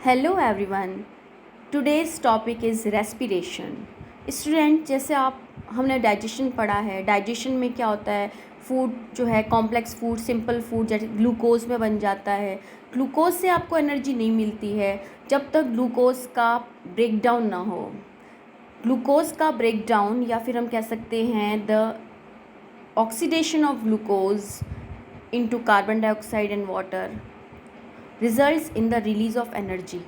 Hello everyone, today's topic is respiration. Student, जैसे आप हमने डाइजेशन पढ़ा है। डाइजेशन में क्या होता है, फूड जो है कॉम्प्लेक्स फूड, सिंपल फूड जैसे ग्लूकोज में बन जाता है। ग्लूकोज से आपको एनर्जी नहीं मिलती है जब तक ग्लूकोज का ब्रेकडाउन ना हो। ग्लूकोज का ब्रेकडाउन या फिर हम कह सकते हैं the oxidation of glucose into carbon dioxide and water results in the release of energy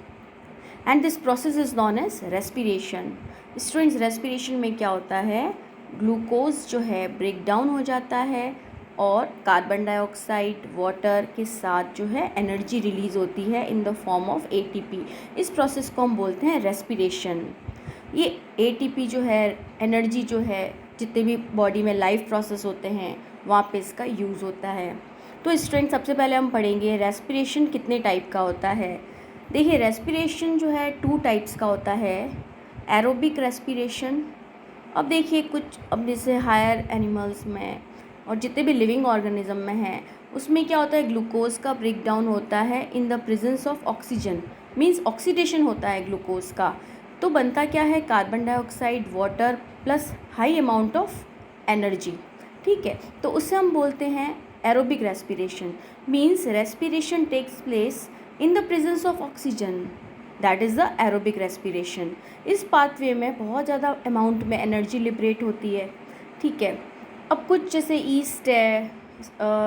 and this process is known as respiration. Students, respiration में क्या होता है, ग्लूकोज जो है ब्रेक डाउन हो जाता है और कार्बन डाइऑक्साइड वाटर के साथ जो है एनर्जी रिलीज़ होती है इन द फॉर्म ऑफ एटीपी। इस प्रोसेस को हम बोलते हैं रेस्पिरेशन। ये एटीपी जो है एनर्जी जो है जितने भी बॉडी में लाइफ प्रोसेस होते हैं वहाँ पे इसका यूज़ होता है। तो स्टूडेंट, सबसे पहले हम पढ़ेंगे रेस्पिरेशन कितने टाइप का होता है। देखिए, रेस्पिरेशन जो है 2 टाइप्स का होता है। एरोबिक रेस्पिरेशन, अब देखिए कुछ अब जैसे हायर एनिमल्स में और जितने भी लिविंग ऑर्गेनिज्म में हैं उसमें क्या होता है, ग्लूकोज का ब्रेक डाउन होता है इन the presence of oxygen, means oxidation होता है ग्लूकोज का। तो बनता क्या है, carbon dioxide water plus high amount of energy. ठीक है, तो उससे हम बोलते हैं aerobic respiration. Means respiration takes place in the presence of oxygen, that is the aerobic respiration. इस पाथवे में बहुत ज़्यादा अमाउंट में एनर्जी लिबरेट होती है। ठीक है, अब कुछ जैसे ईस्ट है,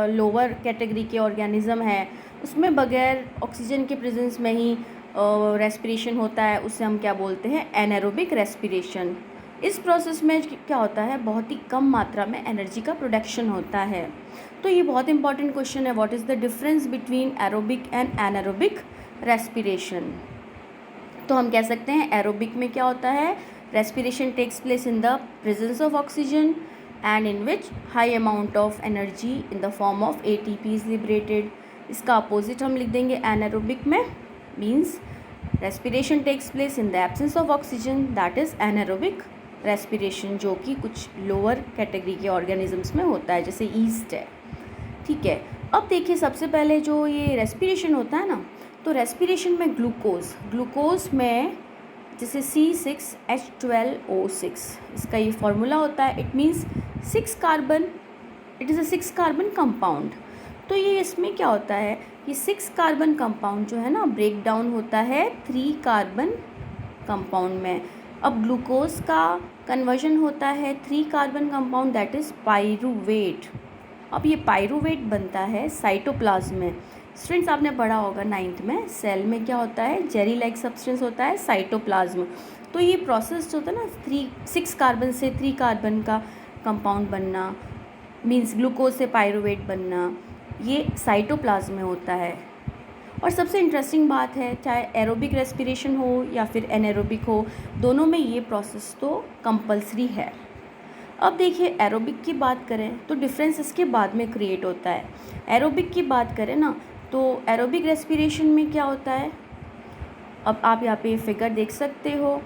लोअर कैटेगरी के ऑर्गेनिज्म है, उसमें बगैर ऑक्सीजन के प्रेजेंस में ही रेस्पिरेशन होता है, उससे हम क्या बोलते हैं, एनारोबिक रेस्पिरेशन। इस प्रोसेस में क्या होता है, बहुत ही कम मात्रा में एनर्जी का प्रोडक्शन होता है। तो ये बहुत इंपॉर्टेंट क्वेश्चन है, what is the difference between aerobic and anaerobic respiration. तो हम कह सकते हैं एरोबिक में क्या होता है, respiration takes place in the presence of oxygen and in which high amount of energy in the form of ATP is liberated. इसका अपोजिट हम लिख देंगे एनारोबिक में, means respiration takes place in the absence of oxygen, that is anaerobic respiration, जो कि कुछ lower category के organisms में होता है जैसे ईस्ट है। ठीक है, अब देखिए सबसे पहले जो ये रेस्पिरेशन होता है ना, तो रेस्पिरेशन में ग्लूकोज में जैसे C6H12O6 इसका ये फॉर्मूला होता है। It means 6 carbon, it is a 6 carbon compound. तो ये इसमें क्या होता है, ये 6 कार्बन कंपाउंड जो है ना ब्रेक डाउन होता है 3 कार्बन कंपाउंड में। अब ग्लूकोज का कन्वर्जन होता है 3 carbon compound, that is pyruvate. अब ये पाइरूवेट बनता है साइटोप्लाज्म में। स्टूडेंट्स, आपने पढ़ा होगा 9th में, सेल में क्या होता है, जेली लाइक सब्सटेंस होता है साइटोप्लाज्म। तो ये प्रोसेस जो होता है ना 6 कार्बन से 3 कार्बन का कंपाउंड बनना, मीन्स ग्लूकोज से पाइरूवेट बनना, ये साइटोप्लाज्म में होता है। और सबसे इंटरेस्टिंग बात है, चाहे एरोबिक रेस्पिरेशन हो या फिर एनारोबिक हो, दोनों में ये प्रोसेस तो कंपलसरी है। अब देखिए, एरोबिक की बात करें तो डिफरेंस इसके बाद में क्रिएट होता है। एरोबिक की बात करें ना, तो एरोबिक रेस्पिरेशन में क्या होता है, अब आप यहाँ पे फिगर देख सकते हो।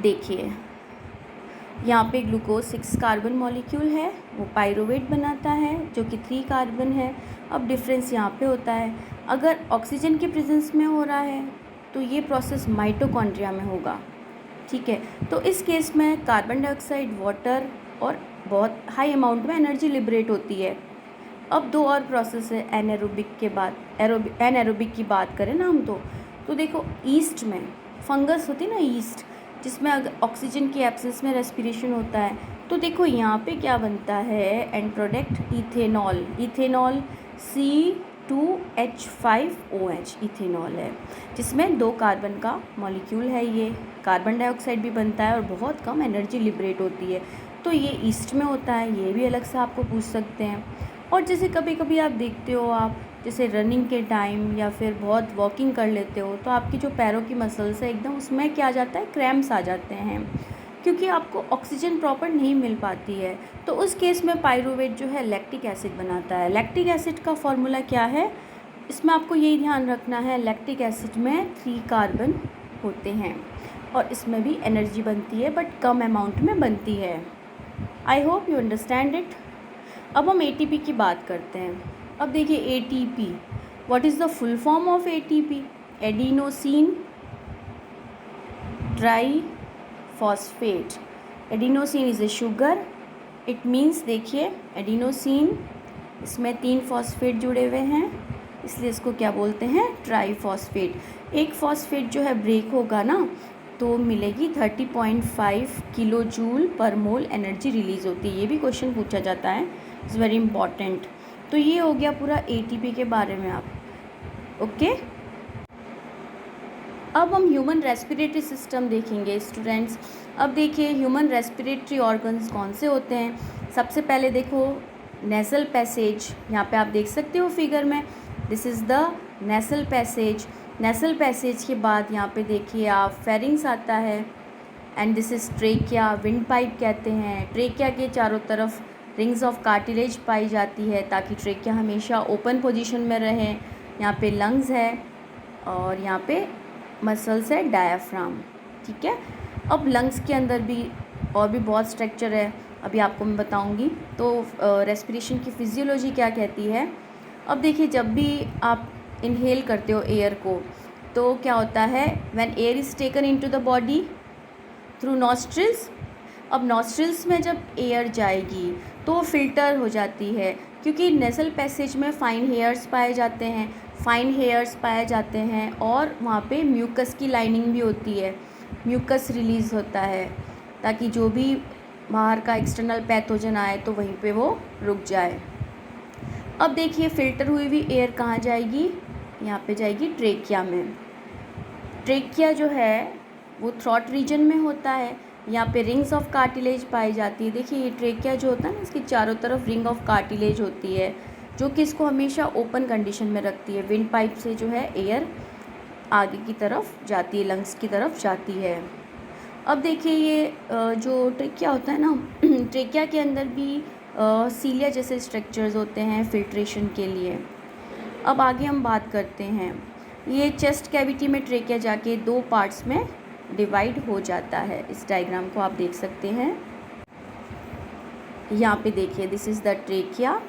देखिए यहाँ पे ग्लूकोज 6 कार्बन मॉलिक्यूल है, वो पाइरूवेट बनाता है जो कि 3 कार्बन है। अब डिफरेंस यहाँ पे होता है, अगर ऑक्सीजन के प्रेजेंस में हो रहा है तो ये प्रोसेस माइटोकॉन्ड्रिया में होगा। ठीक है, तो इस केस में कार्बन डाइऑक्साइड वाटर और बहुत हाई अमाउंट में एनर्जी लिबरेट होती है। अब 2 और प्रोसेस है एनारोबिक के बाद, एनारोबिक की बात करें ना हम तो देखो ईस्ट में फंगस होती है ना, ईस्ट, जिसमें अगर ऑक्सीजन की एब्सेंस में रेस्पिरेशन होता है, तो देखो यहाँ पे क्या बनता है, and product ethanol, ethanol C2H5OH ethanol है, जिसमें 2 कार्बन का मॉलिक्यूल है। ये कार्बन डाइऑक्साइड भी बनता है और बहुत कम एनर्जी लिबरेट होती है। तो ये ईस्ट में होता है, ये भी अलग से आपको पूछ सकते हैं। और जैसे कभी कभी आप देखते हो, आप जैसे रनिंग के टाइम या फिर बहुत वॉकिंग कर लेते हो, तो आपकी जो पैरों की मसल्स है एकदम उसमें क्या आ जाता है, क्रैम्प्स आ जाते हैं, क्योंकि आपको ऑक्सीजन प्रॉपर नहीं मिल पाती है। तो उस केस में पाइरूवेट जो है लैक्टिक एसिड बनाता है। लैक्टिक एसिड का फॉर्मूला क्या है, इसमें आपको यही ध्यान रखना है, लैक्टिक एसिड में 3 कार्बन होते हैं और इसमें भी एनर्जी बनती है बट कम अमाउंट में बनती है। I hope you understand it. अब हम ATP की बात करते हैं। अब देखिए ATP, what is the full form of ATP। Adenosine triphosphate. Adenosine is a sugar, it means देखिए एडिनोसिन, इसमें 3 फॉस्फेट जुड़े हुए हैं, इसलिए इसको क्या बोलते हैं, ट्राईफॉस्फेट। एक फॉस्फेट जो है ब्रेक होगा ना तो मिलेगी 30.5 किलो जूल पर मोल एनर्जी रिलीज़ होती है। ये भी क्वेश्चन पूछा जाता है, इज़ वेरी इंपॉर्टेंट। तो ये हो गया पूरा एटीपी के बारे में आप, ओके। अब हम ह्यूमन रेस्पिरेटरी सिस्टम देखेंगे स्टूडेंट्स। अब देखिए ह्यूमन रेस्पिरेटरी ऑर्गन्स कौन से होते हैं। सबसे पहले देखो नेसल पैसेज, यहाँ पे आप देख सकते हो फिगर में, this is the nasal passage. Nasal passage के बाद यहाँ पे देखिए आप फेरिंग्स आता है, and this is trachea, wind pipe कहते हैं। ट्रेकिया के चारों तरफ रिंग्स ऑफ कार्टिलेज पाई जाती है ताकि ट्रेकिया हमेशा ओपन पोजीशन में रहे। यहाँ पे लंग्स है और यहाँ पे मसल्स है, डायाफ्राम, ठीक है। अब लंग्स के अंदर भी और भी बहुत स्ट्रक्चर है, अभी आपको मैं बताऊंगी। तो रेस्पिरेशन की फिजियोलॉजी क्या कहती है। अब देखिए जब भी आप इनहेल करते हो एयर को तो क्या होता है, when air is taken into the body through nostrils. अब नॉस्ट्रिल्स में जब एयर जाएगी तो वो फिल्टर हो जाती है, क्योंकि नेसल पैसेज में फाइन हेयर्स पाए जाते हैं, फाइन हेयर्स पाए जाते हैं और वहाँ पे म्यूकस की लाइनिंग भी होती है। म्यूकस रिलीज़ होता है ताकि जो भी बाहर का एक्सटर्नल पैथोजन आए तो वहीं पे वो रुक जाए। अब देखिए फ़िल्टर हुई हुई एयर कहाँ जाएगी, यहाँ पे जाएगी ट्रेकिया में। ट्रेकिया जो है वो थ्रॉट रीजन में होता है, यहाँ पे रिंग्स ऑफ कार्टिलेज पाई जाती है। देखिए ये ट्रेकिया जो होता है ना, इसकी चारों तरफ रिंग ऑफ कार्टिलेज होती है जो कि इसको हमेशा ओपन कंडीशन में रखती है। विंड पाइप से जो है एयर आगे की तरफ जाती है, लंग्स की तरफ जाती है। अब देखिए ये जो ट्रेकिया होता है ना, ट्रेकिया के अंदर भी सीलिया जैसे स्ट्रक्चर्स होते हैं फिल्ट्रेशन के लिए। अब आगे हम बात करते हैं, ये चेस्ट कैविटी में ट्रेकिया जाके 2 पार्ट्स में डिवाइड हो जाता है। इस डायग्राम को आप देख सकते हैं, यहाँ पे देखिए this is the trachea,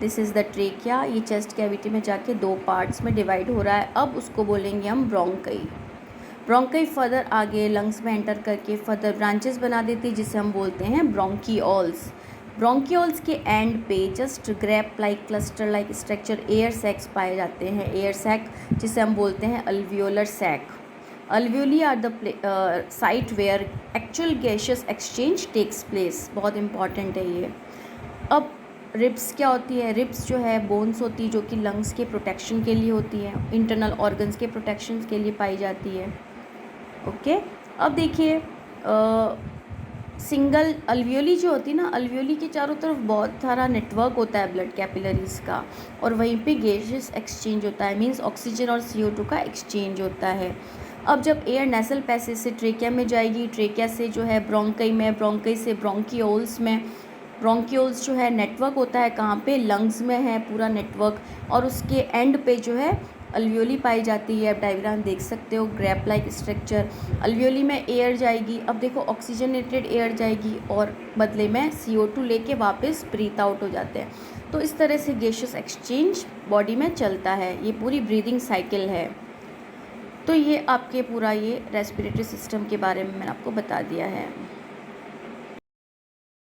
this is the trachea. ये चेस्ट कैविटी में जाके 2 पार्ट्स में डिवाइड हो रहा है। अब उसको बोलेंगे हम ब्रोंकाई। ब्रोंकाई फर्दर आगे लंग्स में एंटर करके फर्दर ब्रांचेस बना देती है जिसे हम बोलते हैं ब्रोंकियोल्स। ब्रोंकियोल्स के एंड पे just grape like cluster like structure air sacs पाए जाते हैं। एयर सैक जिसे हम बोलते हैं alveolar sac. Alveoli are the site where actual gaseous exchange takes place. बहुत इंपॉर्टेंट है ये। अब रिब्स क्या होती है, रिब्स जो है बोन्स होती है जो कि लंग्स के प्रोटेक्शन के लिए होती है, इंटरनल ऑर्गन्स के प्रोटेक्शन के लिए पाई जाती है, ओके। अब देखिए सिंगल अल्वियोली जो होती है ना, अल्वियोली के चारों तरफ बहुत सारा नेटवर्क होता है ब्लड कैपिलरीज का, और वहीं पे गैसेस एक्सचेंज होता है, मींस ऑक्सीजन और CO2 का एक्सचेंज होता है। अब जब एयर नेसल पैसेज से ट्रेकिया में जाएगी, ट्रेकिया से जो है ब्रोंकाई में, ब्रोंकाई से ब्रोंकियोल्स में। ब्रोंकियोल्स जो है नेटवर्क होता है कहाँ पे, लंग्स में है पूरा नेटवर्क, और उसके एंड पे जो है अल्वियोली पाई जाती है। आप डायग्राम देख सकते हो, ग्रैप लाइक स्ट्रक्चर। अल्वियोली में एयर जाएगी, अब देखो ऑक्सीजनेटेड एयर जाएगी और बदले में CO2 लेके वापस ब्रीथ आउट हो जाते हैं। तो इस तरह से गैसियस एक्सचेंज बॉडी में चलता है, ये पूरी ब्रीदिंग साइकिल है। तो ये आपके पूरा ये रेस्पिरेटरी सिस्टम के बारे में मैंने आपको बता दिया है।